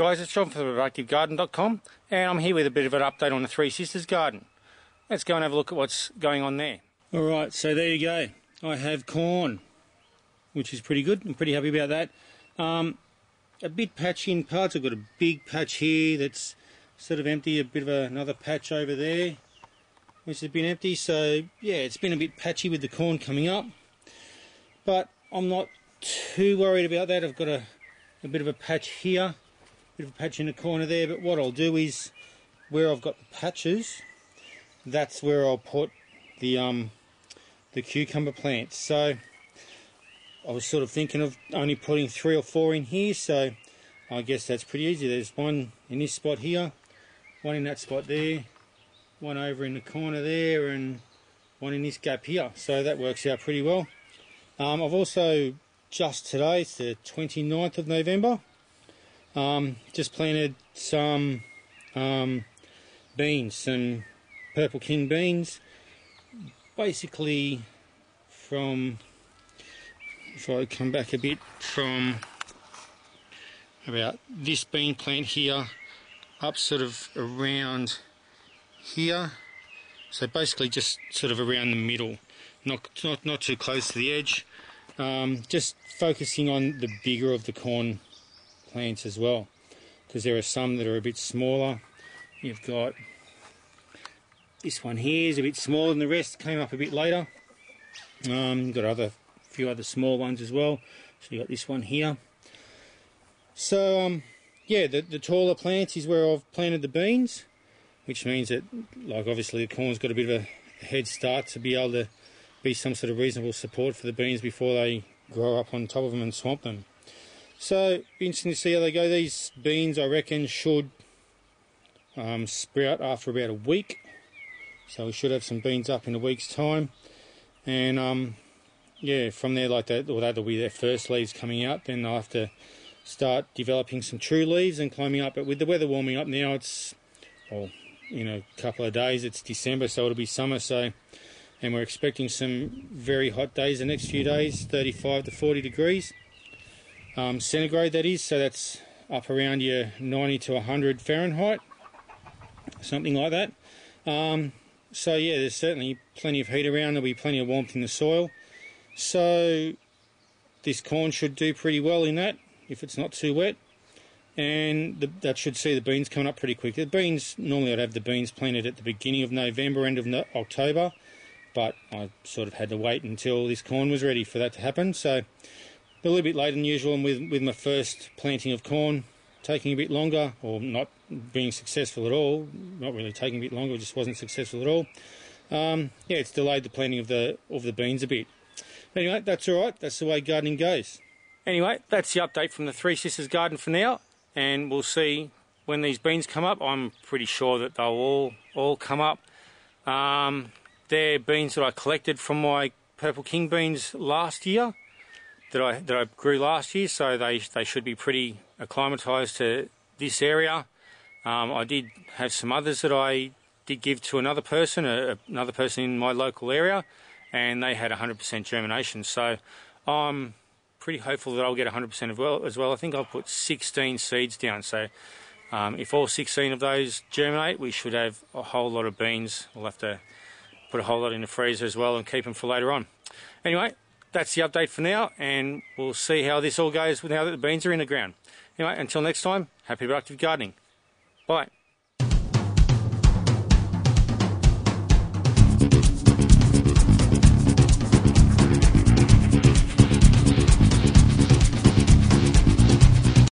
Guys, it's John from theproductivegarden.com, and I'm here with a bit of an update on the Three Sisters garden. Let's go and have a look at what's going on there. Alright, so there you go. I have corn, which is pretty good. I'm pretty happy about that. A bit patchy in parts. I've got a big patch here that's sort of empty, a bit of another patch over there which has been empty. So yeah, it's been a bit patchy with the corn coming up, but I'm not too worried about that. I've got a bit of a patch here, a bit of a patch in the corner there, but what I'll do is, where I've got the patches, that's where I'll put the cucumber plants. So I was sort of thinking of only putting 3 or 4 in here, so I guess that's pretty easy. There's one in this spot here, one in that spot there, one over in the corner there, and one in this gap here. So that works out pretty well. I've also, just today, it's the 29th of November, just planted some beans, some Purple King beans, basically from, if I come back a bit, from about this bean plant here up sort of around here, so basically just sort of around the middle, not too close to the edge, just focusing on the bigger of the corn plants as well, because there are some that are a bit smaller. You've got this one here is a bit smaller than the rest, came up a bit later. You've got a few other small ones as well, so you've got this one here. So yeah, the taller plants is where I've planted the beans, which means that, like, obviously the corn's got a bit of a head start to be able to be some sort of reasonable support for the beans before they grow up on top of them and swamp them. So be interesting to see how they go. These beans, I reckon, should sprout after about a week, so we should have some beans up in a week's time, and yeah, from there, like that, or that'll be their first leaves coming out. Then I'll have to start developing some true leaves and climbing up. But with the weather warming up now, it's, well, in a couple of days it's December, so it'll be summer. So, and we're expecting some very hot days the next few days, 35 to 40 degrees centigrade, that is. So that's up around your 90 to 100 Fahrenheit, something like that. So yeah, there's certainly plenty of heat around. There'll be plenty of warmth in the soil. So this corn should do pretty well in that, if it's not too wet. And that should see the beans coming up pretty quick. The beans, normally I'd have the beans planted at the beginning of November, end of October, but I sort of had to wait until this corn was ready for that to happen. So a little bit later than usual, and with my first planting of corn taking a bit longer, or not being successful at all, not really taking a bit longer, it just wasn't successful at all. Yeah, it's delayed the planting of the beans a bit. Anyway, that's alright, that's the way gardening goes. Anyway, that's the update from the Three Sisters garden for now, and we'll see when these beans come up. I'm pretty sure that they'll all come up. They're beans that I collected from my Purple King beans last year, that I grew last year, so they should be pretty acclimatised to this area. I did have some others that I did give to another person in my local area, and they had 100% germination. So I'm pretty hopeful that I'll get 100% as well. I think I'll put 16 seeds down. So if all 16 of those germinate, we should have a whole lot of beans. We'll have to put a whole lot in the freezer as well and keep them for later on. Anyway, that's the update for now, and we'll see how this all goes now that the beans are in the ground. Anyway, until next time, happy productive gardening. Bye.